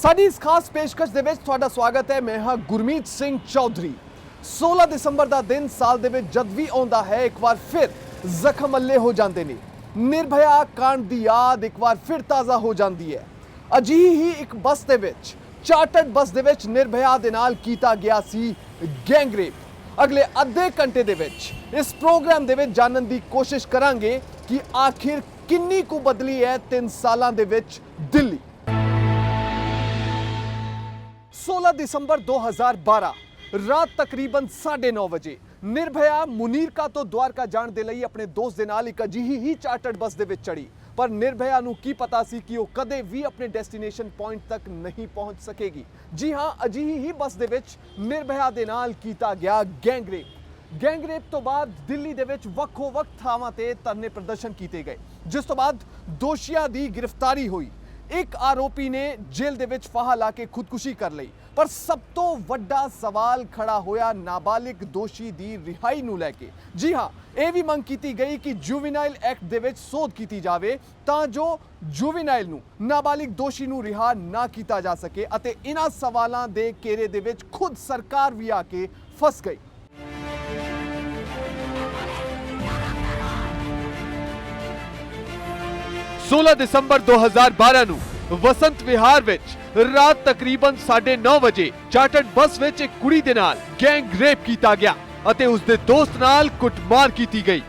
ਸਾਡੀ ਇਸ ਖਾਸ ਪੇਸ਼ਕਸ਼ ਦੇ ਵਿੱਚ ਤੁਹਾਡਾ ਸਵਾਗਤ ਹੈ। ਮੈਂ ਹਾਂ ਗੁਰਮੀਤ ਸਿੰਘ ਚੌਧਰੀ। 16 ਦਸੰਬਰ ਦਾ ਦਿਨ ਸਾਲ ਦੇ ਵਿੱਚ ਜਦ ਵੀ ਆਉਂਦਾ ਹੈ ਇੱਕ ਵਾਰ ਫਿਰ ਜ਼ਖਮ ਅੱਲੇ ਹੋ ਜਾਂਦੇ ਨੇ। ਨਿਰਭਇਆ ਕਾਂਡ ਦੀ ਯਾਦ ਇੱਕ ਵਾਰ ਫਿਰ ਤਾਜ਼ਾ ਹੋ ਜਾਂਦੀ ਹੈ। ਅਜਿਹੀ ਹੀ ਇੱਕ ਬੱਸ ਦੇ ਵਿੱਚ ਚਾਰਟਰਡ ਬੱਸ ਦੇ ਵਿੱਚ ਨਿਰਭਇਆ ਦੇ ਨਾਲ ਕੀਤਾ ਗਿਆ ਸੀ ਗੈਂਗਰੇਪ। ਅਗਲੇ ਅੱਧੇ ਘੰਟੇ ਦੇ ਵਿੱਚ ਇਸ ਪ੍ਰੋਗਰਾਮ ਦੇ ਵਿੱਚ ਜਾਣਨ ਦੀ ਕੋਸ਼ਿਸ਼ ਕਰਾਂਗੇ ਕਿ ਆਖਿਰ ਕਿੰਨੀ ਕੁ ਬਦਲੀ ਹੈ 3 ਸਾਲਾਂ ਦੇ ਵਿੱਚ ਦਿੱਲੀ। 16 ਦਸੰਬਰ 2012 ਰਾਤ ਤਕਰੀਬਨ 9:30 ਵਜੇ ਨਿਰਭਇਆ ਮੁਨੀਰਕਾ ਤੋਂ ਦਵਾਰਕਾ ਜਾਣ ਦੇ ਲਈ ਆਪਣੇ ਦੋਸਤ ਦੇ ਨਾਲ ਇੱਕ ਅਜਿਹੀ ਹੀ ਚਾਰਟਰਡ ਬੱਸ ਦੇ ਵਿੱਚ ਚੜੀ। ਪਰ ਨਿਰਭਇਆ ਨੂੰ ਕੀ ਪਤਾ ਸੀ ਕਿ ਉਹ ਕਦੇ ਵੀ ਆਪਣੇ ਡੈਸਟੀਨੇਸ਼ਨ ਪੁਆਇੰਟ ਤੱਕ ਨਹੀਂ ਪਹੁੰਚ ਸਕੇਗੀ। ਜੀ ਹਾਂ, ਅਜਿਹੀ ਹੀ ਬੱਸ ਦੇ ਵਿੱਚ ਨਿਰਭਇਆ ਦੇ ਨਾਲ ਕੀਤਾ ਗਿਆ ਗੈਂਗਰੇਪ ਤੋਂ ਬਾਅਦ ਦਿੱਲੀ ਦੇ ਵਿੱਚ ਵੱਖੋ-ਵੱਖ ਥਾਵਾਂ ਤੇ ਧਰਨੇ ਪ੍ਰਦਰਸ਼ਨ ਕੀਤੇ ਗਏ, ਜਿਸ ਤੋਂ ਬਾਅਦ ਦੋਸ਼ੀਆਂ ਦੀ ਗ੍ਰਿਫਤਾਰੀ ਹੋਈ। ਇੱਕ ਆਰੋਪੀ ਨੇ ਜੇਲ੍ਹ ਦੇ ਵਿੱਚ ਫਾਹਾ ਲਾ ਕੇ ਖੁਦਕੁਸ਼ੀ ਕਰ ਲਈ। ਪਰ ਸਭ ਤੋਂ ਵੱਡਾ ਸਵਾਲ ਖੜਾ ਹੋਇਆ ਨਾਬਾਲਿਗ ਦੋਸ਼ੀ ਦੀ ਰਿਹਾਈ ਨੂੰ ਲੈ ਕੇ। ਜੀ ਹਾਂ, ਇਹ ਵੀ ਮੰਗ ਕੀਤੀ ਗਈ ਕਿ ਜੁਵੈਨਾਈਲ ਐਕਟ ਦੇ ਵਿੱਚ ਸੋਧ ਕੀਤੀ ਜਾਵੇ ਤਾਂ ਜੋ ਜੁਵੈਨਾਈਲ ਨੂੰ ਨਾਬਾਲਿਗ ਦੋਸ਼ੀ ਨੂੰ ਰਿਹਾ ਨਾ ਕੀਤਾ ਜਾ ਸਕੇ। ਅਤੇ ਇਹਨਾਂ ਸਵਾਲਾਂ ਦੇ ਘੇਰੇ ਦੇ ਵਿੱਚ ਖੁਦ ਸਰਕਾਰ ਵੀ ਆ ਕੇ ਫਸ ਗਈ। सोलह ਦਸੰਬਰ 2012 ਨੂੰ ਵਸੰਤ ਵਿਹਾਰ ਵਿੱਚ ਰਾਤ ਤਕਰੀਬਨ 9:30 ਵਜੇ ਚਾਰਟਰਡ ਬੱਸ ਵਿੱਚ ਇੱਕ ਕੁੜੀ ਦੇ ਨਾਲ ਗੈਂਗਰੇਪ ਕੀਤਾ ਗਿਆ ਅਤੇ ਉਸ ਦੇ ਦੋਸਤ ਨਾਲ ਕੁੱਟਮਾਰ ਕੀਤੀ ਗਈ।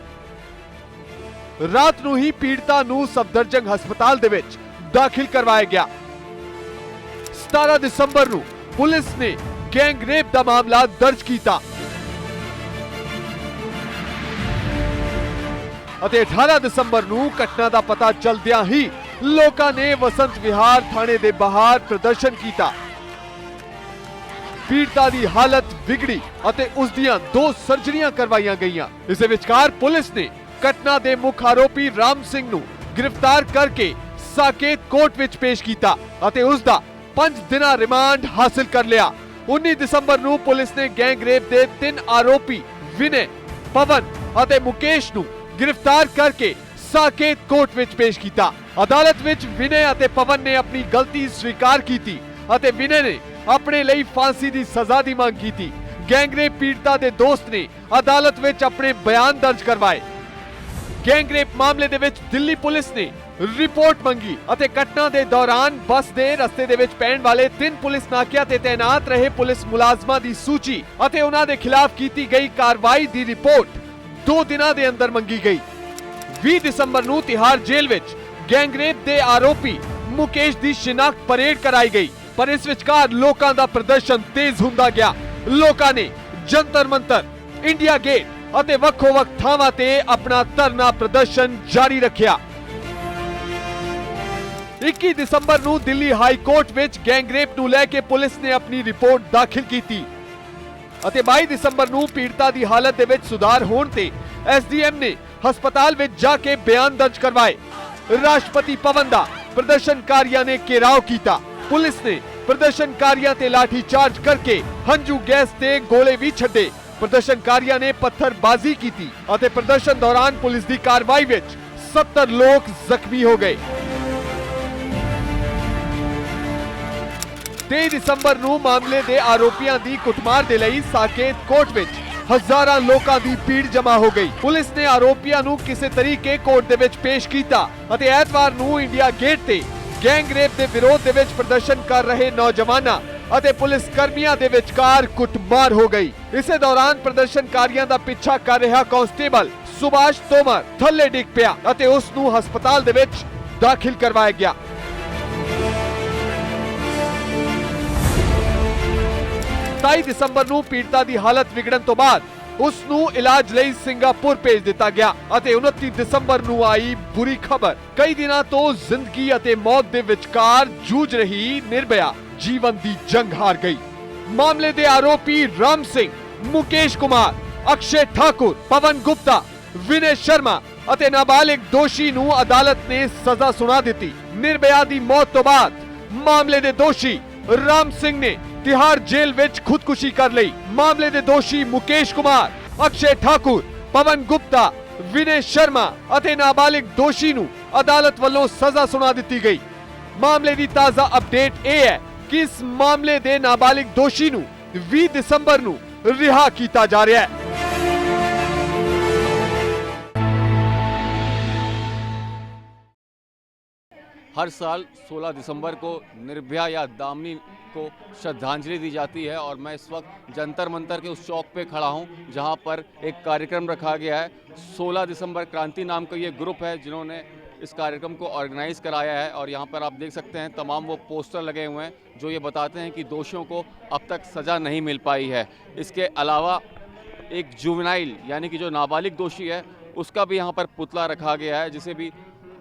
ਰਾਤ ਨੂੰ ਹੀ ਪੀੜਤਾ ਨੂੰ ਸਫਦਰਜੰਗ ਹਸਪਤਾਲ ਦੇ ਵਿੱਚ ਦਾਖਲ ਕਰਵਾਇਆ ਗਿਆ। 17 ਦਸੰਬਰ ਨੂੰ ਪੁਲਿਸ ਨੇ ਗੈਂਗਰੇਪ ਦਾ ਮਾਮਲਾ ਦਰਜ ਕੀਤਾ ਅਤੇ 18 ਦਸੰਬਰ ਨੂੰ ਘਟਨਾ ਦਾ ਪਤਾ ਚਲਦਿਆਂ ਹੀ ਲੋਕਾਂ ਨੇ ਵਸੰਤ ਵਿਹਾਰ ਥਾਣੇ ਦੇ ਬਾਹਰ ਪ੍ਰਦਰਸ਼ਨ ਕੀਤਾ। ਪੀੜਤਾ ਦੀ ਹਾਲਤ ਵਿਗੜੀ ਅਤੇ ਉਸ ਦੀਆਂ 2 ਸਰਜਰੀਆਂ ਕਰਵਾਈਆਂ ਗਈਆਂ। ਇਸ ਦੇ ਵਿਚਕਾਰ ਪੁਲਿਸ ਨੇ ਘਟਨਾ ਦੇ ਮੁੱਖ ਆਰੋਪੀ ਰਾਮ ਸਿੰਘ ਨੂੰ ਗ੍ਰਿਫਤਾਰ ਕਰਕੇ ਸਾਕੇਤ ਕੋਰਟ ਵਿੱਚ ਪੇਸ਼ ਕੀਤਾ ਅਤੇ ਉਸ ਦਾ 5 ਦਿਨਾਂ ਰਿਮਾਂਡ ਹਾਸਲ ਕਰ ਲਿਆ। 19 ਦਸੰਬਰ ਨੂੰ ਪੁਲਿਸ ਨੇ ਗੈਂਗਰੇਪ ਦੇ 3 ਆਰੋਪੀ ਵਿਨੇ, ਪਵਨ ਅਤੇ ਮੁਕੇਸ਼ ਨੂੰ गिरफ्तार करके साकेत कोर्ट विच पेश किया। अदालत विच विनय अते पवन ने अपनी गलती स्वीकार की थी अते विनय ने अपने लिए फांसी की सजा की मांग की थी। गैंगरेप पीड़िता के दोस्त ने अदालत विच अपने बयान दर्ज करवाए। गैंगरेप मामले दे विच दिल्ली पुलिस ने रिपोर्ट मंगी अते घटना के दौरान बस के रस्ते दे विच पैण वाले 3 पुलिस नाकियां ते तैनात रहे पुलिस मुलाजमां की सूची अते उन्हां दे खिलाफ की गई कार्रवाई की रिपोर्ट 2 ਦਿਨਾਂ ਦੇ ਅੰਦਰ ਮੰਗੀ ਗਈ। 20 ਦਸੰਬਰ ਨੂੰ ਤਿਹਾੜ ਜੇਲ੍ਹ ਵਿੱਚ ਗੈਂਗਰੇਪ ਦੇ ਆਰੋਪੀ ਮੁਕੇਸ਼ ਦੀ ਸ਼ਨਾਖਤ ਪਰੇਡ ਕਰਾਈ ਗਈ। ਪਰ ਇਸ ਵਿਚਕਾਰ ਲੋਕਾਂ ਦਾ ਪ੍ਰਦਰਸ਼ਨ ਤੇਜ਼ ਹੁੰਦਾ ਗਿਆ। ਲੋਕਾਂ ਨੇ ਜੰਤਰ ਮੰਤਰ, ਇੰਡੀਆ ਗੇਟ ਅਤੇ ਵੱਖੋ-ਵੱਖ ਥਾਵਾਂ ਤੇ ਆਪਣਾ ਧਰਨਾ ਪ੍ਰਦਰਸ਼ਨ ਜਾਰੀ ਰੱਖਿਆ। 21 ਦਸੰਬਰ ਨੂੰ ਦਿੱਲੀ ਹਾਈ ਕੋਰਟ ਵਿੱਚ ਗੈਂਗਰੇਪ ਨੂੰ ਲੈ ਕੇ ਪੁਲਿਸ ਨੇ ਆਪਣੀ ਰਿਪੋਰਟ ਦਾਖਲ ਕੀਤੀ ਅਤੇ 22 ਦਸੰਬਰ ਨੂੰ ਪੀੜਤਾ ਦੀ ਹਾਲਤ ਦੇ ਵਿੱਚ ਸੁਧਾਰ ਹੋਣ ਤੇ ਐਸਡੀਐਮ ਨੇ ਹਸਪਤਾਲ ਵਿੱਚ ਜਾ ਕੇ ਬਿਆਨ ਦਰਜ ਕਰਵਾਏ। ਰਾਸ਼ਟਰਪਤੀ ਭਵਨ ਦਾ ਪ੍ਰਦਰਸ਼ਨਕਾਰੀਆਂ ਨੇ ਘੇਰਾਓ ਕੀਤਾ। ਪੁਲਿਸ ਨੇ ਪ੍ਰਦਰਸ਼ਨਕਾਰੀਆਂ ਤੇ ਲਾਠੀ ਚਾਰਜ ਕਰਕੇ ਹੰਝੂ ਗੈਸ ਤੇ ਗੋਲੇ ਵੀ ਛੱਡੇ। ਪ੍ਰਦਰਸ਼ਨਕਾਰੀਆਂ ਨੇ ਪੱਥਰਬਾਜ਼ੀ ਕੀਤੀ ਅਤੇ ਪ੍ਰਦਰਸ਼ਨ ਦੌਰਾਨ ਪੁਲਿਸ ਦੀ ਕਾਰਵਾਈ ਵਿੱਚ 70 ਲੋਕ ਜ਼ਖਮੀ ਹੋ ਗਏ। 23 ਦਸੰਬਰ ਨੂੰ ਮਾਮਲੇ ਦੇ ਆਰੋਪੀਆਂ ਦੀ ਕੁੱਟਮਾਰ ਦੇ ਲਈ ਸਾਕੇਤ ਕੋਰਟ ਵਿੱਚ ਹਜ਼ਾਰਾਂ ਲੋਕਾਂ ਦੀ ਭੀੜ ਜਮ੍ਹਾਂ ਹੋ ਗਈ। ਪੁਲਿਸ ਨੇ ਆਰੋਪੀਆਂ ਨੂੰ ਕਿਸੇ ਤਰੀਕੇ ਕੋਰਟ ਦੇ ਵਿੱਚ ਪੇਸ਼ ਕੀਤਾ ਅਤੇ ਐਤਵਾਰ ਨੂੰ ਇੰਡੀਆ ਗੇਟ ਤੇ ਗੈਂਗਰੇਪ ਦੇ ਵਿਰੋਧ ਦੇ ਵਿੱਚ ਪ੍ਰਦਰਸ਼ਨ ਕਰ ਰਹੇ ਨੌਜਵਾਨਾਂ ਅਤੇ ਪੁਲਿਸ ਕਰਮੀਆਂ ਦੇ ਵਿਚਕਾਰ ਕੁੱਟਮਾਰ ਹੋ ਗਈ। ਇਸੇ ਦੌਰਾਨ ਪ੍ਰਦਰਸ਼ਨਕਾਰੀਆਂ ਦਾ ਪਿੱਛਾ ਕਰ ਰਿਹਾ ਕਾਂਸਟੇਬਲ ਸੁਭਾਸ਼ ਤੋਮਰ ਥੱਲੇ ਡਿੱਗ ਪਿਆ ਅਤੇ ਉਸ ਨੂੰ ਹਸਪਤਾਲ ਦੇ ਵਿੱਚ ਦਾਖਲ ਕਰਵਾਇਆ ਗਿਆ। 27 ਦਸੰਬਰ ਨੂੰ ਪੀੜਤਾ ਦੀ ਹਾਲਤ ਵਿਗੜਨ ਤੋਂ ਬਾਅਦ ਉਸ ਨੂੰ ਇਲਾਜ ਲਈ ਸਿੰਗਾਪੁਰ ਭੇਜ ਦਿੱਤਾ ਗਿਆ ਅਤੇ 29 ਦਸੰਬਰ ਨੂੰ ਆਈ ਬੁਰੀ ਖਬਰ। ਕਈ ਦਿਨਾਂ ਤੋਂ ਜ਼ਿੰਦਗੀ ਅਤੇ ਮੌਤ ਦੇ ਵਿਚਕਾਰ ਜੂਝ ਰਹੀ ਨਿਰਭਇਆ ਜੀਵਨ ਦੀ ਜੰਗ ਹਾਰ ਗਈ। ਮਾਮਲੇ ਦੇ ਆਰੋਪੀ ਰਾਮ ਸਿੰਘ, ਮੁਕੇਸ਼ ਕੁਮਾਰ, ਅਕਸ਼ੇ ਠਾਕੁਰ, ਪਵਨ ਗੁਪਤਾ, ਵਿਨੇ ਸ਼ਰਮਾ ਅਤੇ ਨਾਬਾਲਿਗ ਦੋਸ਼ੀ ਨੂੰ ਅਦਾਲਤ ਨੇ ਸਜ਼ਾ ਸੁਣਾ ਦਿੱਤੀ। ਨਿਰਭਇਆ ਦੀ ਮੌਤ ਤੋਂ ਬਾਅਦ ਮਾਮਲੇ ਦੇ ਦੋਸ਼ੀ ਰਾਮ ਸਿੰਘ ਨੇ ਤਿਹਾੜ ਜੇਲ੍ਹ ਵਿੱਚ ਖੁਦਕੁਸ਼ੀ ਕਰ ਲਈ। ਮਾਮਲੇ ਦੇ ਦੋਸ਼ੀ ਮੁਕੇਸ਼ ਕੁਮਾਰ, ਅਕਸ਼ੇ ਠਾਕੁਰ, ਪਵਨ ਗੁਪਤਾ, ਵਿਨੇ ਸ਼ਰਮਾ ਅਤੇ ਨਾਬਾਲਿਗ ਦੋਸ਼ੀ ਨੂੰ ਅਦਾਲਤ ਵੱਲੋਂ ਸਜ਼ਾ ਸੁਣਾ ਦਿੱਤੀ ਗਈ। ਮਾਮਲੇ ਦੀ ਤਾਜ਼ਾ ਅਪਡੇਟ ਇਹ ਹੈ कि इस मामले दे नाबालिग दोषी ਨੂੰ 20 ਦਸੰਬਰ ਨੂੰ ਰਿਹਾ ਕੀਤਾ ਜਾ ਰਿਹਾ ਹੈ। हर साल 16 दिसंबर को निर्भया या दामिनी को श्रद्धांजलि दी जाती है और मैं इस वक्त जंतर मंतर के उस चौक पे खड़ा हूं जहां पर एक कार्यक्रम रखा गया है। 16 दिसंबर क्रांति नाम का ये ग्रुप है जिन्होंने इस कार्यक्रम को ऑर्गेनाइज कराया है और यहां पर आप देख सकते हैं तमाम वो पोस्टर लगे हुए हैं जो ये बताते हैं कि दोषियों को अब तक सज़ा नहीं मिल पाई है। इसके अलावा एक जुवेनाइल यानी कि जो नाबालिग दोषी है उसका भी यहाँ पर पुतला रखा गया है जिसे भी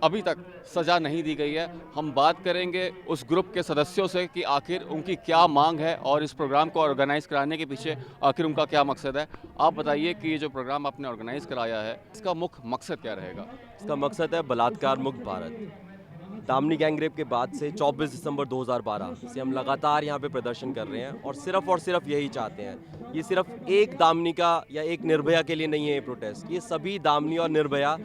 अभी तक सज़ा नहीं दी गई है। हम बात करेंगे उस ग्रुप के सदस्यों से कि आखिर उनकी क्या मांग है और इस प्रोग्राम को ऑर्गेनाइज कराने के पीछे आखिर उनका क्या मकसद है। आप बताइए कि ये जो प्रोग्राम आपने ऑर्गेनाइज कराया है इसका मुख्य मकसद क्या रहेगा? इसका मकसद है बलात्कार मुक्त भारत। दामिनी गैंगरेप के बाद से 24 दिसंबर 2012 से हम लगातार यहाँ पे प्रदर्शन कर रहे हैं और सिर्फ यही चाहते हैं। ये सिर्फ एक दामिनी का या एक निर्भया के लिए नहीं है ये प्रोटेस्ट, ये सभी दामिनी और निर्भया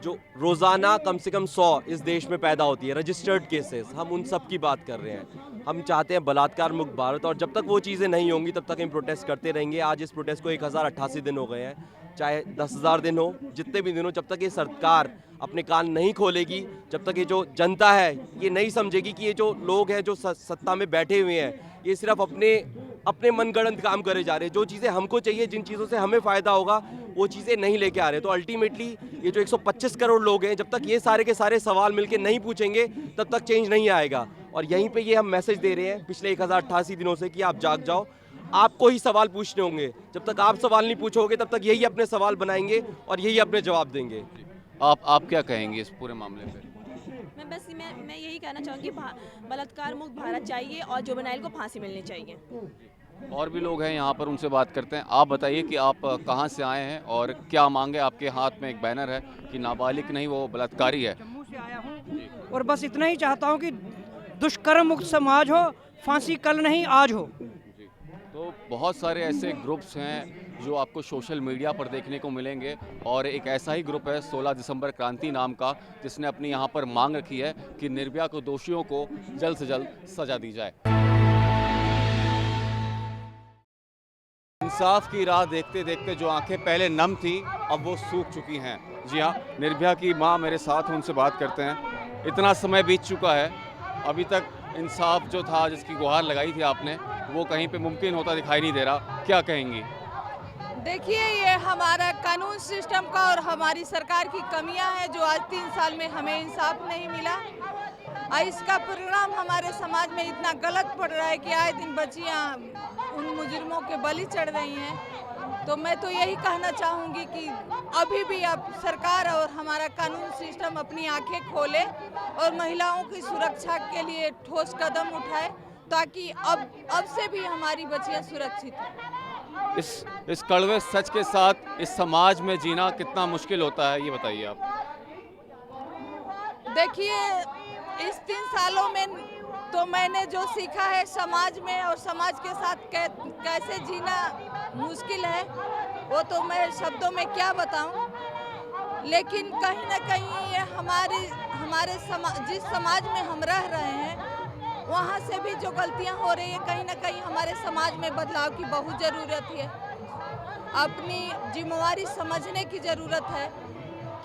जो रोज़ाना कम से कम 100 इस देश में पैदा होती है रजिस्टर्ड केसेस, हम उन सब की बात कर रहे हैं। हम चाहते हैं बलात्कार मुक्त भारत और जब तक वो चीज़ें नहीं होंगी तब तक हम प्रोटेस्ट करते रहेंगे। आज इस प्रोटेस्ट को 1088 दिन हो गए हैं, चाहे 10,000 दिन हो, जितने भी दिन हो, जब तक ये सरकार अपने कान नहीं खोलेगी, जब तक ये जो जनता है ये नहीं समझेगी कि ये जो लोग हैं जो सत्ता में बैठे हुए हैं ये सिर्फ अपने मनगढ़ंत काम करे जा रहे हैं। जो चीज़ें हमको चाहिए, जिन चीज़ों से हमें फ़ायदा होगा वो चीज़ें नहीं लेके आ रहे। तो अल्टीमेटली ये जो 125 करोड़ लोग हैं जब तक ये सारे के सारे सवाल मिलके नहीं पूछेंगे तब तक चेंज नहीं आएगा। और यहीं पे ये हम मैसेज दे रहे हैं पिछले 1088 दिनों से कि आप जाग जाओ, आपको ही सवाल पूछने होंगे। जब तक आप सवाल नहीं पूछोगे तब तक यही अपने सवाल बनाएंगे और यही अपने जवाब देंगे। आप क्या कहेंगे इस पूरे मामले पे? मैं यही कहना चाहूँगी बलात्कार मुक्त भारत चाहिए और जुवेनाइल को फांसी मिलनी चाहिए। और भी लोग हैं यहाँ पर, उनसे बात करते हैं। आप बताइए कि आप कहाँ से आए हैं और क्या मांगे? आपके हाथ में एक बैनर है कि नाबालिग नहीं वो बलात्कारी है। जम्मू से आया हूँ और बस इतना ही चाहता हूँ कि दुष्कर्म मुक्त समाज हो, फांसी कल नहीं आज हो। तो बहुत सारे ऐसे ग्रुप्स हैं जो आपको सोशल मीडिया पर देखने को मिलेंगे और एक ऐसा ही ग्रुप है 16 दिसंबर क्रांति नाम का जिसने अपनी यहाँ पर मांग रखी है कि निर्भया को दोषियों को जल्द से जल्द सजा दी जाए। इंसाफ की राह देखते देखते जो आंखें पहले नम थी अब वो सूख चुकी हैं। जी हाँ, निर्भया की मां मेरे साथ हैं, उनसे बात करते हैं। इतना समय बीत चुका है, अभी तक इंसाफ जो था जिसकी गुहार लगाई थी आपने वो कहीं पे मुमकिन होता दिखाई नहीं दे रहा, क्या कहेंगी? देखिए, ये हमारा कानून सिस्टम का और हमारी सरकार की कमियां हैं जो आज 3 साल में हमें इंसाफ नहीं मिला। इसका परिणाम हमारे समाज में इतना गलत पड़ रहा है कि आए दिन बच्चियां उन मुजरिमों के बलि चढ़ रही हैं। तो मैं तो यही कहना चाहूँगी कि अभी भी अब सरकार और हमारा कानून सिस्टम अपनी आंखें खोले और महिलाओं की सुरक्षा के लिए ठोस कदम उठाए ताकि अब से भी हमारी बच्चियां सुरक्षित हों। इस कड़वे सच के साथ इस समाज में जीना कितना मुश्किल होता है, ये बताइए आप। देखिए, इस 3 सालों में तो मैंने जो सीखा है समाज में और समाज के साथ कैसे जीना मुश्किल है वो तो मैं शब्दों में क्या बताऊं। लेकिन कहीं ना कहीं ये हमारे जिस समाज में हम रह रहे हैं वहाँ से भी जो गलतियाँ हो रही है कहीं ना कहीं हमारे समाज में बदलाव की बहुत ज़रूरत है। अपनी जिम्मेवारी समझने की ज़रूरत है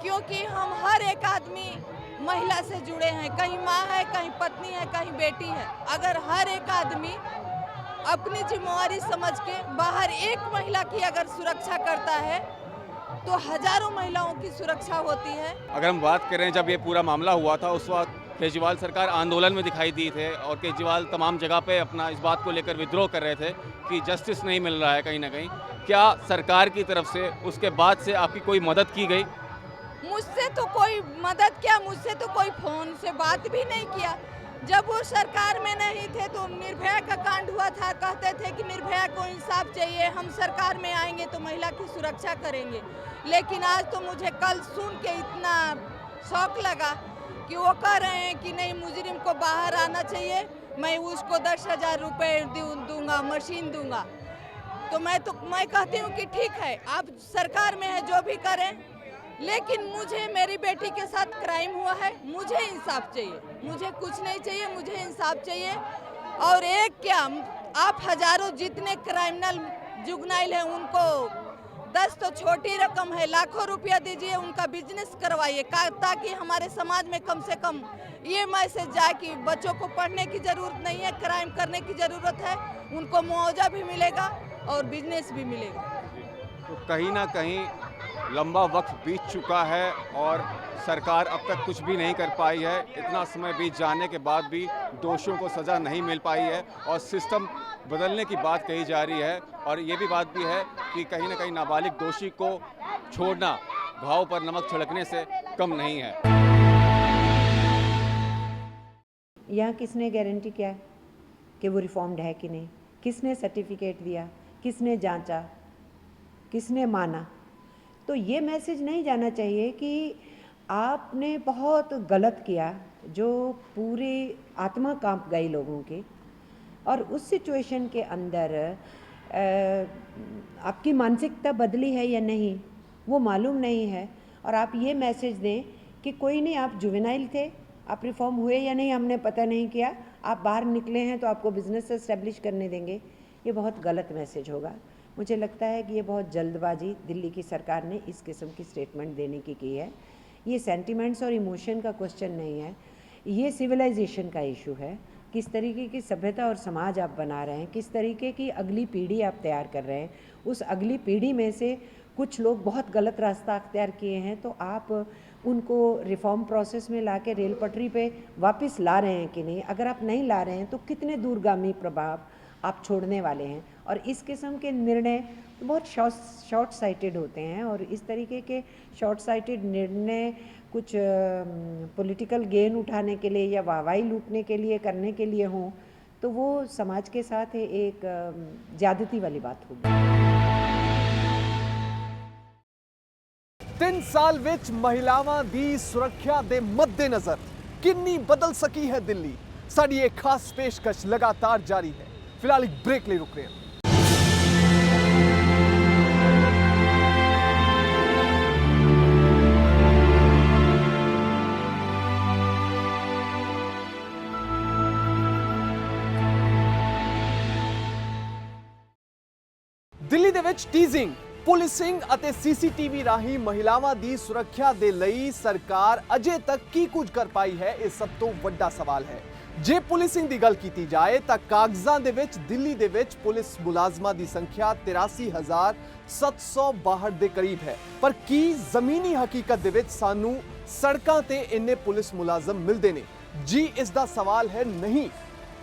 क्योंकि हम हर एक आदमी महिला से जुड़े हैं, कहीं माँ है, कहीं पत्नी है, कहीं बेटी है। अगर हर एक आदमी अपनी जिम्मेवारी समझ के बाहर एक महिला की अगर सुरक्षा करता है तो हजारों महिलाओं की सुरक्षा होती है। अगर हम बात करें जब ये पूरा मामला हुआ था उस वक्त केजरीवाल सरकार आंदोलन में दिखाई दी थे और केजरीवाल तमाम जगह पे अपना इस बात को लेकर विद्रोह कर रहे थे कि जस्टिस नहीं मिल रहा है कहीं ना कहीं। क्या सरकार की तरफ से उसके बाद से आपकी कोई मदद की गई? मुझसे तो कोई मदद क्या, मुझसे तो कोई फ़ोन से बात भी नहीं किया। जब वो सरकार में नहीं थे तो निर्भया का कांड हुआ था, कहते थे कि निर्भया को इंसाफ चाहिए, हम सरकार में आएंगे तो महिला की सुरक्षा करेंगे। लेकिन आज तो मुझे कल सुन के इतना शौक लगा कि वो कह रहे हैं कि नहीं, मुजरिम को बाहर आना चाहिए, मैं उसको 10,000 रुपये दूंगा, मशीन दूंगा। तो मैं कहती हूँ कि ठीक है, आप सरकार में है, जो भी करें, लेकिन मुझे मेरी बेटी के साथ क्राइम हुआ है, मुझे इंसाफ चाहिए। मुझे कुछ नहीं चाहिए, मुझे इंसाफ चाहिए। और एक क्या, आप हजारों जितने क्रिमिनल जुगनाइल हैं उनको 10 तो छोटी रकम है, लाखों रुपया दीजिए, उनका बिजनेस करवाइए, ताकि हमारे समाज में कम से कम ये मैसेज जाए कि बच्चों को पढ़ने की ज़रूरत नहीं है, क्राइम करने की ज़रूरत है, उनको मुआवजा भी मिलेगा और बिजनेस भी मिलेगा। तो कहीं ना कहीं लंबा वक्त बीत चुका है और सरकार अब तक कुछ भी नहीं कर पाई है। इतना समय बीत जाने के बाद भी दोषियों को सज़ा नहीं मिल पाई है और सिस्टम बदलने की बात कही जा रही है। और ये भी बात भी है कि कहीं ना कहीं नाबालिग दोषी को छोड़ना घाव पर नमक छिड़कने से कम नहीं है। यहाँ किसने गारंटी किया कि वो रिफॉर्म्ड है कि नहीं? किसने सर्टिफिकेट दिया? किसने जांचा? किसने माना? तो ये मैसेज नहीं जाना चाहिए कि आपने बहुत गलत किया, जो पूरी आत्मा कांप गई लोगों की, और उस सिचुएशन के अंदर आपकी मानसिकता बदली है या नहीं वो मालूम नहीं है, और आप ये मैसेज दें कि कोई नहीं, आप जुवेनाइल थे, आप रिफॉर्म हुए या नहीं हमने पता नहीं किया, आप बाहर निकले हैं तो आपको बिजनेस एस्टेब्लिश करने देंगे। ये बहुत गलत मैसेज होगा। मुझे लगता है कि ये बहुत जल्दबाजी दिल्ली की सरकार ने इस किस्म की स्टेटमेंट देने की है। ये सेंटिमेंट्स और इमोशन का क्वेश्चन नहीं है, ये सिविलाइजेशन का इशू है। किस तरीके की सभ्यता और समाज आप बना रहे हैं, किस तरीके की अगली पीढ़ी आप तैयार कर रहे हैं। उस अगली पीढ़ी में से कुछ लोग बहुत गलत रास्ता अख्तियार किए हैं, तो आप उनको रिफॉर्म प्रोसेस में लाके रेल पटरी पे वापस ला रहे हैं कि नहीं? अगर आप नहीं ला रहे हैं तो कितने दूरगामी प्रभाव आप छोड़ने वाले हैं? और इस किस्म के निर्णय बहुत शॉर्ट साइटेड होते हैं, और इस तरीके के शॉर्ट साइटेड निर्णय कुछ पॉलिटिकल गेन उठाने के लिए या वाहवाही लूटने के लिए करने के लिए हों तो वो समाज के साथ एक ज्यादती वाली बात होगी। 3 साल विच महिलावां दी सुरक्षा दे मद्देनजर किन्नी बदल सकी है दिल्ली, साड़ी एक खास पेशकश लगातार जारी है। फिलहाल एक ब्रेक ले रुक रहे हैं। ਦਿੱਲੀ ਦੇ ਵਿੱਚ ਟੀਜ਼ਿੰਗ, ਪੁਲਿਸਿੰਗ ਅਤੇ ਸੀਸੀਟੀਵੀ ਰਾਹੀਂ ਮਹਿਲਾਵਾਂ ਦੀ ਸੁਰੱਖਿਆ ਦੇ ਲਈ ਸਰਕਾਰ ਅਜੇ ਤੱਕ ਕੀ ਕੁਝ ਕਰ ਪਾਈ ਹੈ, ਇਹ ਸਭ ਤੋਂ ਵੱਡਾ ਸਵਾਲ ਹੈ। ਜੇ ਪੁਲਿਸਿੰਗ ਦੀ ਗੱਲ ਕੀਤੀ ਜਾਏ ਤਾਂ ਕਾਗਜ਼ਾਂ ਦੇ ਵਿੱਚ ਦਿੱਲੀ ਦੇ ਵਿੱਚ ਪੁਲਿਸ ਮੁਲਾਜ਼ਮਾਂ ਦੀ ਸੰਖਿਆ 83,762 ਦੇ ਕਰੀਬ ਹੈ, ਪਰ ਕੀ ਜ਼ਮੀਨੀ ਹਕੀਕਤ ਦੇ ਵਿੱਚ ਸਾਨੂੰ ਸੜਕਾਂ ਤੇ ਇੰਨੇ ਪੁਲਿਸ ਮੁਲਾਜ਼ਮ ਮਿਲਦੇ ਨੇ? ਜੀ ਇਸ ਦਾ ਸਵਾਲ ਹੈ ਨਹੀਂ,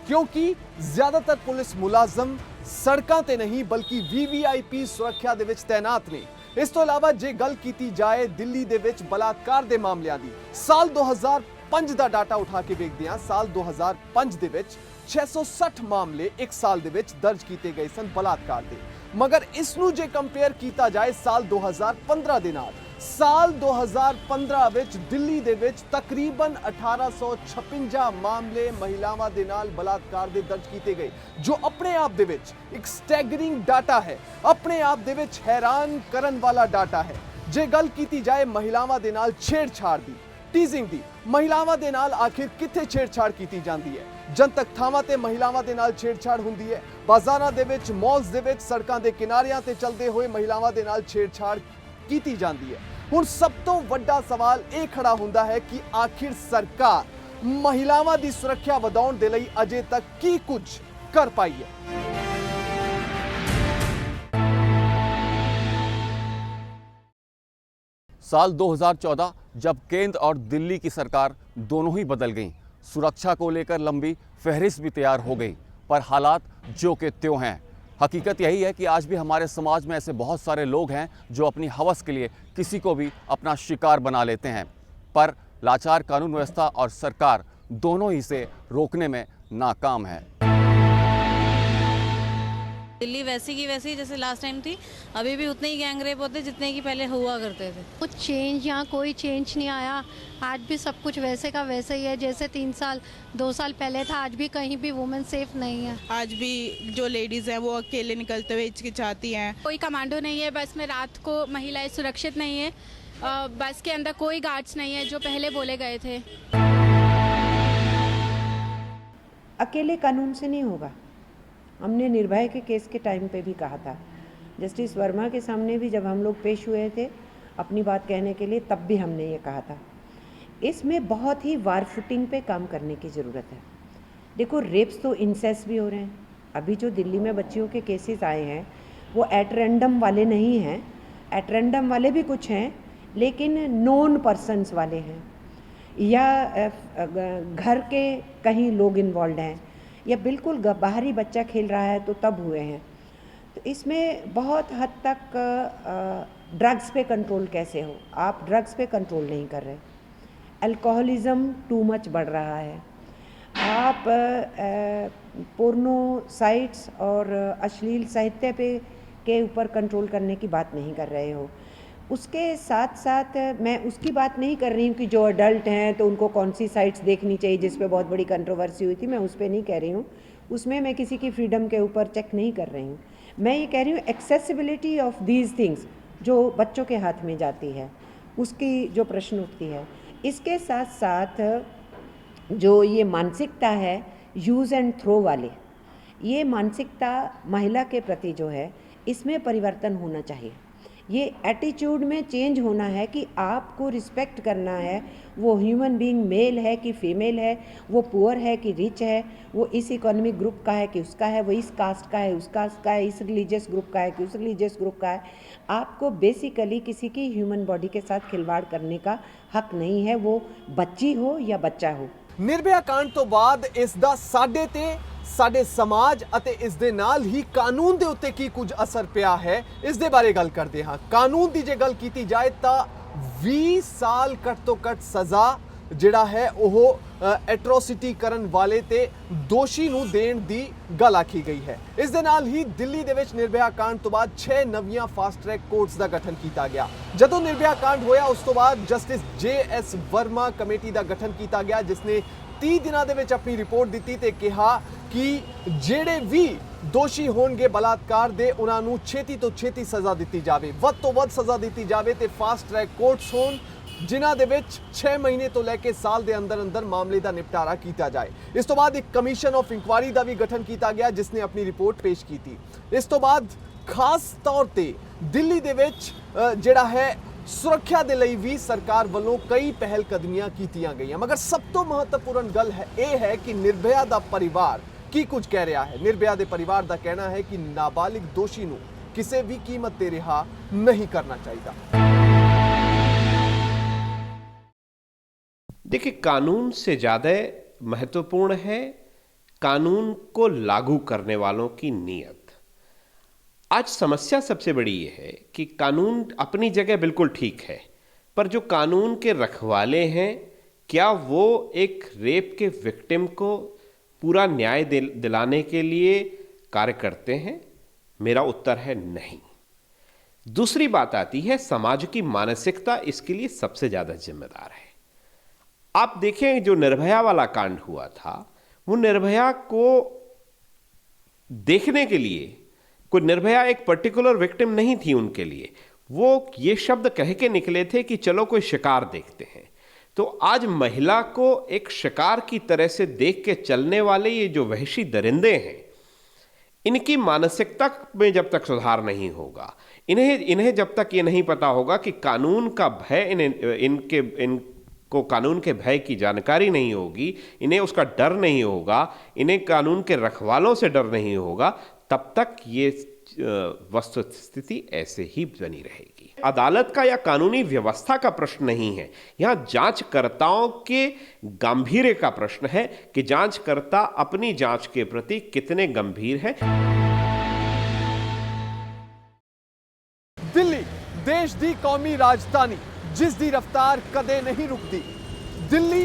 क्योंकि ज्यादातर पुलिस मुलाजम सड़कों ते नहीं बल्कि VVIP सुरक्षा दे विच तैनात ने। इस तो इलावा जे गल कीती जाए दिल्ली दे विच बलात्कार दे मामलियां दी, साल 2005 दा डाटा उठा के देखदे हां, साल 2005 दे विच 660 मामले एक साल दे विच दर्ज कीते गए सन बलात्कार दे, मगर इसनू जे कंपेयर कीता जाए साल 2015 दे नाल, साल 2015 ਵਿੱਚ ਦਿੱਲੀ ਦੇ ਵਿੱਚ ਤਕਰੀਬਨ 1856 ਮਾਮਲੇ ਮਹਿਲਾਵਾਂ ਦੇ ਨਾਲ ਬਲਾਤਕਾਰ ਦੇ ਦਰਜ ਕੀਤੇ ਗਏ, ਜੋ ਆਪਣੇ ਆਪ ਦੇ ਵਿੱਚ ਇੱਕ ਸਟੈਗਰਿੰਗ ਡਾਟਾ ਹੈ, ਆਪਣੇ ਆਪ ਦੇ ਵਿੱਚ ਹੈਰਾਨ ਕਰਨ ਵਾਲਾ ਡਾਟਾ ਹੈ। ਜੇ ਗੱਲ ਕੀਤੀ ਜਾਏ ਮਹਿਲਾਵਾਂ ਦੇ ਨਾਲ ਛੇੜਛਾੜ ਦੀ, ਟੀਜ਼ਿੰਗ ਦੀ, ਮਹਿਲਾਵਾਂ ਦੇ ਨਾਲ ਆਖਿਰ ਕਿੱਥੇ ਛੇੜਛਾੜ ਕੀਤੀ ਜਾਂਦੀ ਹੈ? ਜਨਤਕ ਥਾਵਾਂ ਤੇ ਮਹਿਲਾਵਾਂ ਦੇ ਨਾਲ ਛੇੜਛਾੜ ਹੁੰਦੀ ਹੈ, ਬਾਜ਼ਾਰਾਂ ਦੇ ਵਿੱਚ, ਮਾਲਸ ਦੇ ਵਿੱਚ, ਸੜਕਾਂ ਦੇ ਕਿਨਾਰਿਆਂ ਤੇ ਚੱਲਦੇ ਹੋਏ ਮਹਿਲਾਵਾਂ ਦੇ ਨਾਲ ਛੇੜਛਾੜ ਕੀਤੀ ਜਾਂਦੀ ਹੈ। ਹੁਣ ਸਭ ਤੋਂ ਵੱਡਾ ਸਵਾਲ ਇਹ ਖੜਾ ਹੁੰਦਾ ਹੈ ਕਿ ਆਖਿਰ ਸਰਕਾਰ ਮਹਿਲਾਵਾਂ ਦੀ ਸੁਰੱਖਿਆ ਵਧਾਉਣ ਦੇ ਲਈ ਅਜੇ ਤੱਕ ਕੀ ਕੁਝ ਕਰ ਪਾਈ ਹੈ। साल 2014 जब केंद्र और दिल्ली की सरकार दोनों ही बदल गईं, सुरक्षा को लेकर लंबी फहरिस्त भी तैयार हो गई, पर हालात जो के त्यों हैं। हकीकत यही है कि आज भी हमारे समाज में ऐसे बहुत सारे लोग हैं जो अपनी हवस के लिए किसी को भी अपना शिकार बना लेते हैं, पर लाचार कानून व्यवस्था और सरकार दोनों ही से रोकने में नाकाम है। दिल्ली वैसी की वैसी जैसे लास्ट टाइम थी, अभी भी उतने ही गैंग रेप होते जितने की पहले हुआ करते थे। कुछ चेंज, यहाँ कोई चेंज नहीं आया। आज भी सब कुछ वैसे का वैसे ही है जैसे 3 साल 2 साल पहले था। आज भी कहीं भी वुमेन सेफ नहीं है। आज भी जो लेडीज़ हैं वो अकेले निकलते हुए हिचकिचाती हैं। कोई कमांडो नहीं है, बस में रात को महिलाएं सुरक्षित नहीं है, बस के अंदर कोई गार्ड्स नहीं है जो पहले बोले गए थे। अकेले कानून से नहीं होगा। हमने निर्भया के केस के टाइम पे भी कहा था, जस्टिस वर्मा के सामने भी जब हम लोग पेश हुए थे अपनी बात कहने के लिए, तब भी हमने ये कहा था, इसमें बहुत ही वार फुटिंग पे काम करने की ज़रूरत है। देखो, रेप्स तो इंसेस्ट भी हो रहे हैं। अभी जो दिल्ली में बच्चियों के केसेस आए हैं वो एट रैंडम वाले नहीं हैं, एट रैंडम वाले भी कुछ हैं, लेकिन नोन पर्सन्स वाले हैं, या घर के कहीं लोग इन्वॉल्व हैं, या बिल्कुल बाहरी बच्चा खेल रहा है तो तब हुए हैं। तो इसमें बहुत हद तक ड्रग्स पे कंट्रोल कैसे हो, आप ड्रग्स पे कंट्रोल नहीं कर रहे। अल्कोहलिज्म टू मच बढ़ रहा है। आप पोर्नो साइट्स और अश्लील साहित्य पे के ऊपर कंट्रोल करने की बात नहीं कर रहे हो। उसके साथ साथ मैं उसकी बात नहीं कर रही हूँ कि जो अडल्ट हैं तो उनको कौन सी साइट्स देखनी चाहिए, जिस पे बहुत बड़ी कंट्रोवर्सी हुई थी, मैं उस पर नहीं कह रही हूँ। उसमें मैं किसी की फ्रीडम के ऊपर चेक नहीं कर रही हूँ। मैं ये कह रही हूँ एक्सेसिबिलिटी ऑफ दीज थिंग्स जो बच्चों के हाथ में जाती है, उसकी जो प्रश्न उठती है। इसके साथ साथ जो ये मानसिकता है यूज़ एंड थ्रो वाले, ये मानसिकता महिला के प्रति जो है, इसमें परिवर्तन होना चाहिए। ये एटीट्यूड में चेंज होना है कि आपको रिस्पेक्ट करना है, वो ह्यूमन बीइंग मेल है कि फीमेल है, वो पुअर है कि रिच है, वो इस इकोनॉमिक ग्रुप का है कि उसका है, वो इस कास्ट का है उस कास्ट का है, इस रिलीजियस ग्रुप का है कि उस रिलीजियस ग्रुप का है। आपको बेसिकली किसी की ह्यूमन बॉडी के साथ खिलवाड़ करने का हक नहीं है, वो बच्ची हो या बच्चा हो। ਨਿਰਭਇਆ ਕਾਂਡ ਤੋਂ ਬਾਅਦ ਇਸ ਦਾ ਸਾਡੇ ਤੇ, ਸਾਡੇ ਸਮਾਜ ਅਤੇ ਇਸ ਦੇ ਨਾਲ ਹੀ ਕਾਨੂੰਨ ਦੇ ਉੱਤੇ ਕੀ ਕੁਝ ਅਸਰ ਪਿਆ ਹੈ, ਇਸ ਦੇ ਬਾਰੇ ਗੱਲ ਕਰਦੇ ਹਾਂ। ਕਾਨੂੰਨ ਦੀ ਜੇ ਗੱਲ ਕੀਤੀ ਜਾਏ ਤਾਂ 20 ਸਾਲ ਘੱਟ ਤੋਂ ਘੱਟ ਸਜ਼ਾ ਜਿਹੜਾ ਹੈ ਉਹ ਐਟਰੋਸਿਟੀ ਕਰਨ ਵਾਲੇ ਤੇ ਦੋਸ਼ੀ ਨੂੰ ਦੇਣ ਦੀ ਗੱਲ ਆਖੀ ਗਈ ਹੈ। ਇਸ ਦੇ ਨਾਲ ਹੀ ਦਿੱਲੀ ਦੇ ਵਿੱਚ ਨਿਰਭਇਆ ਕਾਂਡ ਤੋਂ ਬਾਅਦ 6 ਨਵੀਆਂ ਫਾਸਟ ਟਰੈਕ ਕੋਰਟਸ ਦਾ ਗਠਨ ਕੀਤਾ ਗਿਆ। ਜਦੋਂ ਨਿਰਭਇਆ ਕਾਂਡ ਹੋਇਆ ਉਸ ਤੋਂ ਬਾਅਦ ਜਸਟਿਸ JS ਵਰਮਾ ਕਮੇਟੀ ਦਾ ਗਠਨ ਕੀਤਾ ਗਿਆ, ਜਿਸ ਨੇ 30 ਦਿਨਾਂ ਦੇ ਵਿੱਚ ਆਪਣੀ ਰਿਪੋਰਟ ਦਿੱਤੀ ਤੇ ਕਿਹਾ ਕਿ ਜਿਹੜੇ ਵੀ ਦੋਸ਼ੀ ਹੋਣਗੇ ਬਲਾਤਕਾਰ ਦੇ, ਉਹਨਾਂ ਨੂੰ ਛੇਤੀ ਤੋਂ ਛੇਤੀ ਸਜ਼ਾ ਦਿੱਤੀ ਜਾਵੇ, ਵੱਧ ਤੋਂ ਵੱਧ ਸਜ਼ਾ ਦਿੱਤੀ ਜਾਵੇ ਤੇ ਫਾਸਟ ਟਰੈਕ ਕੋਰਟਸ ਹੋਣ ਜਿਨ੍ਹਾਂ ਦੇ ਵਿੱਚ 6 ਮਹੀਨੇ ਤੋਂ ਲੈ ਕੇ ਸਾਲ ਦੇ ਅੰਦਰ ਅੰਦਰ ਮਾਮਲੇ ਦਾ ਨਿਪਟਾਰਾ ਕੀਤਾ ਜਾਏ। ਇਸ ਤੋਂ ਬਾਅਦ ਇੱਕ ਕਮਿਸ਼ਨ ਆਫ ਇਨਕੁਆਇਰੀ ਦਾ ਵੀ ਗਠਨ ਕੀਤਾ ਗਿਆ, ਜਿਸ ਨੇ ਆਪਣੀ ਰਿਪੋਰਟ ਪੇਸ਼ ਕੀਤੀ। ਇਸ ਤੋਂ ਬਾਅਦ ਖਾਸ ਤੌਰ ਤੇ ਦਿੱਲੀ ਦੇ ਵਿੱਚ ਜਿਹੜਾ ਹੈ ਸੁਰੱਖਿਆ ਦੇ ਲਈ ਵੀ ਸਰਕਾਰ ਵੱਲੋਂ ਕਈ ਪਹਿਲ ਕਦਮੀਆਂ ਕੀਤੀਆਂ ਗਈਆਂ, ਮਗਰ ਸਭ ਤੋਂ ਮਹੱਤਵਪੂਰਨ ਗੱਲ ਇਹ ਹੈ ਕਿ ਨਿਰਭਇਆ ਦਾ ਪਰਿਵਾਰ ਕੀ ਕੁਝ ਕਹਿ ਰਿਹਾ ਹੈ। ਨਿਰਭਇਆ ਦੇ ਪਰਿਵਾਰ ਦਾ ਕਹਿਣਾ ਹੈ ਕਿ ਨਾਬਾਲਿਗ ਦੋਸ਼ੀ ਨੂੰ ਕਿਸੇ ਵੀ ਕੀਮਤ ਤੇ ਰਿਹਾ ਨਹੀਂ ਕਰਨਾ ਚਾਹੀਦਾ। देखिए, कानून से ज़्यादा महत्वपूर्ण है कानून को लागू करने वालों की नीयत। आज समस्या सबसे बड़ी ये है कि कानून अपनी जगह बिल्कुल ठीक है, पर जो कानून के रखवाले हैं, क्या वो एक रेप के विक्टिम को पूरा न्याय दिलाने के लिए कार्य करते हैं? मेरा उत्तर है नहीं। दूसरी बात आती है समाज की मानसिकता, इसके लिए सबसे ज़्यादा जिम्मेदार है। आप देखें, जो निर्भया वाला कांड हुआ था, वो निर्भया को देखने के लिए, कोई निर्भया एक पर्टिकुलर विक्टिम नहीं थी उनके लिए, वो ये शब्द कह के निकले थे कि चलो कोई शिकार देखते हैं। तो आज महिला को एक शिकार की तरह से देख के चलने वाले ये जो वहशी दरिंदे हैं, इनकी मानसिकता में जब तक सुधार नहीं होगा, इन्हें जब तक ये नहीं पता होगा कि कानून का भय, इनको कानून के भय की जानकारी नहीं होगी, इन्हें उसका डर नहीं होगा, इन्हें कानून के रखवालों से डर नहीं होगा, तब तक ये वस्तुस्थिति ऐसे ही बनी रहेगी। अदालत का या कानूनी व्यवस्था का प्रश्न नहीं है, यहाँ जांचकर्ताओं के गंभीर्य का प्रश्न है कि जांचकर्ता अपनी जांच के प्रति कितने गंभीर हैं। दिल्ली देश दी कौमी राजधानी, जिस दी रफ्तार कदे नहीं रुकती। दिल्ली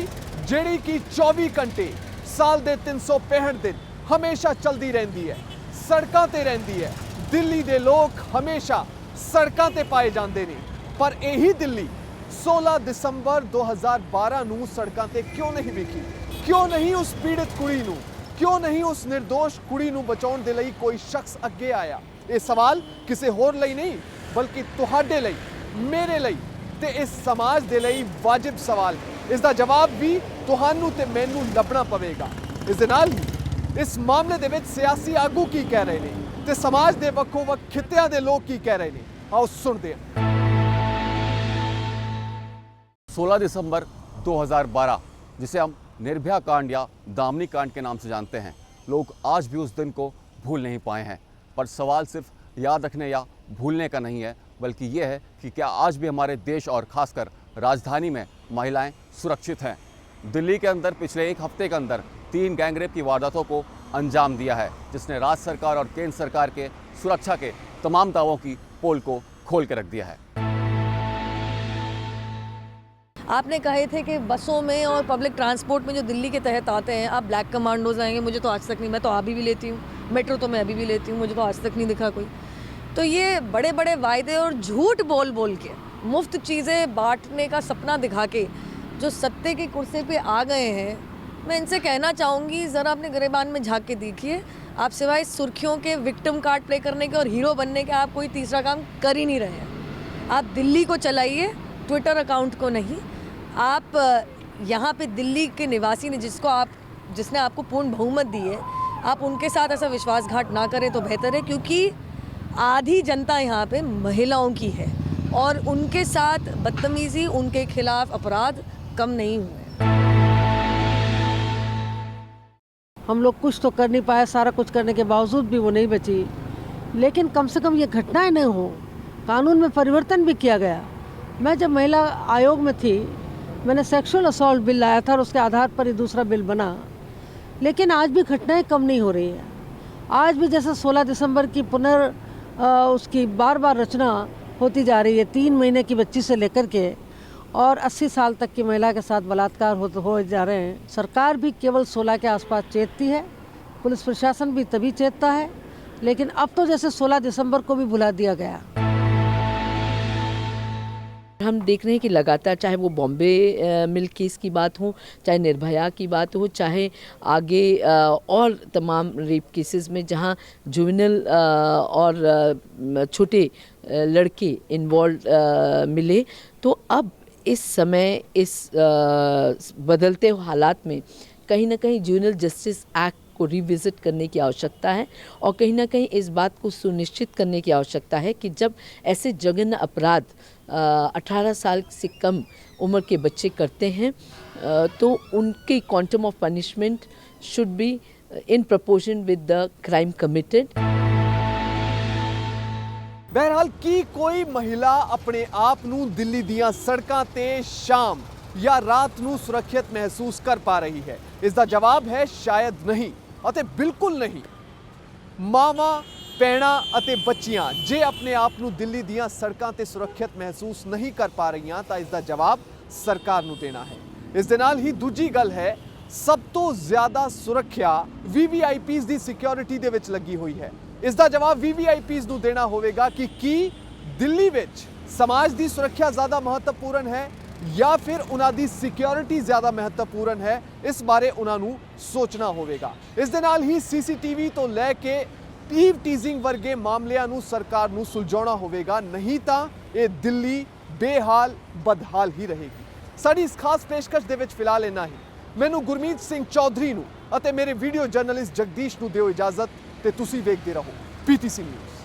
ਜਿਹੜੀ कि 24 घंटे साल दे 365 दिन हमेशा चलती रहती है, सड़कों ते रहती है। दिल्ली दे लोग हमेशा सड़कों ते पाए जाते हैं, पर यही दिल्ली 16 दिसंबर 2012 नूं सड़कों ते क्यों नहीं विखी? क्यों नहीं उस पीड़ित कुड़ी नूं, क्यों नहीं उस निर्दोष कुड़ी नूं बचाउण दे लई कोई शख्स अगे आया? ये सवाल किसी होर लई नहीं, बल्कि तुहाडे लई, मेरे लई ते इस समाज दे लई वाजिब सवाल है। इसका जवाब भी तुहानू ते मैनू लभना पवेगा। इस दे नाल ही ਇਸ ਮਾਮਲੇ ਦੇ ਵਿੱਚ ਸਿਆਸੀ ਆਗੂ ਕੀ ਕਹਿ ਰਹੇ ਨੇ ਤੇ ਸਮਾਜ ਦੇ ਵੱਖੋ-ਵੱਖ ਖਿੱਤਿਆਂ ਦੇ ਲੋਕ ਕੀ ਕਹਿ ਰਹੇ ਨੇ, आओ सुनते हैं। 16 दिसंबर 2012, जिसे हम निर्भया कांड या दामनी कांड के नाम से जानते हैं, लोग आज भी उस दिन को भूल नहीं पाए हैं। पर सवाल सिर्फ याद रखने या भूलने का नहीं है, बल्कि ये है कि क्या आज भी हमारे देश और खासकर राजधानी में महिलाएं सुरक्षित हैं। दिल्ली के अंदर पिछले एक हफ्ते के अंदर 3 गैंगरेप की वारदातों को अंजाम दिया है, जिसने राज्य सरकार और केंद्र सरकार के सुरक्षा के तमाम दावों की पोल को खोल के रख दिया है। आपने कहे थे कि बसों में और पब्लिक ट्रांसपोर्ट में जो दिल्ली के तहत आते हैं आप ब्लैक कमांडोज आएंगे, मुझे तो आज तक नहीं, मैं तो अभी भी लेती हूँ, मेट्रो तो मैं अभी भी लेती हूँ, मुझे तो आज तक नहीं दिखा कोई। तो ये बड़े बड़े वायदे और झूठ बोल बोल के मुफ्त चीज़ें बांटने का सपना दिखा के जो सत्ते की कुर्सी पे आ गए हैं, मैं इनसे कहना चाहूँगी ज़रा अपने गिरेबान में झांक के देखिए। आप सिवाय सुर्खियों के विक्टिम कार्ड प्ले करने के और हीरो बनने के आप कोई तीसरा काम कर ही नहीं रहे हैं। आप दिल्ली को चलाइए, ट्विटर अकाउंट को नहीं। आप यहाँ पे दिल्ली के निवासी ने जिसने आपको पूर्ण बहुमत दी है, आप उनके साथ ऐसा विश्वासघात ना करें तो बेहतर है, क्योंकि आधी जनता यहाँ पे महिलाओं की है और उनके साथ बदतमीज़ी, उनके खिलाफ अपराध कम नहीं हुए। हम लोग कुछ तो कर नहीं पाए, सारा कुछ करने के बावजूद भी वो नहीं बची, लेकिन कम से कम ये घटनाएं नहीं हो। कानून में परिवर्तन भी किया गया। मैं जब महिला आयोग में थी, मैंने सेक्सुअल असॉल्ट बिल लाया था और उसके आधार पर ही दूसरा बिल बना, लेकिन आज भी घटनाएं कम नहीं हो रही है। आज भी जैसे 16 दिसंबर की उसकी बार बार रचना होती जा रही है, 3 महीने की बच्ची से लेकर के और 80 साल तक की महिला के साथ बलात्कार हो जा रहे हैं। सरकार भी केवल 16 के आसपास चेतती है, पुलिस प्रशासन भी तभी चेतता है, लेकिन अब तो जैसे 16 दिसंबर को भी भुला दिया गया। हम देख रहे हैं कि लगातार, चाहे वो बॉम्बे मिल केस की बात हो, चाहे निर्भया की बात हो, चाहे आगे और तमाम रेप केसेस में जहां जुवेनल और छोटे लड़के इन्वॉल्व मिले, तो अब इस समय इस बदलते हालात में कहीं ना कहीं जुवेनल जस्टिस एक्ट को रिविज़िट करने की आवश्यकता है और कहीं ना कहीं इस बात को सुनिश्चित करने की आवश्यकता है कि जब ऐसे जघन्य अपराध 18 साल से कम उम्र के बच्चे करते हैं तो उनकी quantum of punishment should be in proportion with the crime committed. बहरहाल की कोई महिला अपने आप नू दिल्ली दियां सड़कां ते शाम या रात नू सुरक्षित महसूस कर पा रही है? इसका जवाब है शायद नहीं ਅਤੇ ਬਿਲਕੁਲ ਨਹੀਂ। ਮਾਵਾਂ, ਭੈਣਾਂ ਅਤੇ ਬੱਚੀਆਂ ਜੇ ਆਪਣੇ ਆਪ ਨੂੰ ਦਿੱਲੀ ਦੀਆਂ ਸੜਕਾਂ ਤੇ ਸੁਰੱਖਿਅਤ ਮਹਿਸੂਸ ਨਹੀਂ ਕਰ ਪਾ ਰਹੀਆਂ ਤਾਂ ਇਸ ਦਾ ਜਵਾਬ ਸਰਕਾਰ ਨੂੰ ਦੇਣਾ ਹੈ। ਇਸ ਦੇ ਨਾਲ ਹੀ ਦੂਜੀ ਗੱਲ ਹੈ, ਸਭ ਤੋਂ ਜ਼ਿਆਦਾ ਸੁਰੱਖਿਆ VVIPs ਦੀ ਸਿਕਿਉਰਿਟੀ ਦੇ ਵਿੱਚ ਲੱਗੀ ਹੋਈ ਹੈ। ਇਸ ਦਾ ਜਵਾਬ VVIPs ਨੂੰ ਦੇਣਾ ਹੋਵੇਗਾ ਕਿ ਕੀ ਦਿੱਲੀ ਵਿੱਚ ਸਮਾਜ ਦੀ ਸੁਰੱਖਿਆ ਜ਼ਿਆਦਾ ਮਹੱਤਵਪੂਰਨ ਹੈ या फिर उन्हां दी सिक्योरिटी ज़्यादा महत्वपूर्ण है, इस बारे उन्होंने सोचना होगा। इस दे नाल ही CCTV तो लैके ईव टीजिंग वर्गे मामलों नूं सरकार नूं सुलझाउणा होगा, नहीं तो ये दिल्ली बेहाल बदहाल ही रहेगी। साडी इस खास पेशकश दे विच फिलहाल इन्ना ही। मैनूं गुरमीत सिंह चौधरी नूं अते मेरे वीडियो जर्नलिस्ट जगदीश नूं दिओ इजाजत ते तुसीं वेखदे रहो PTC न्यूज़।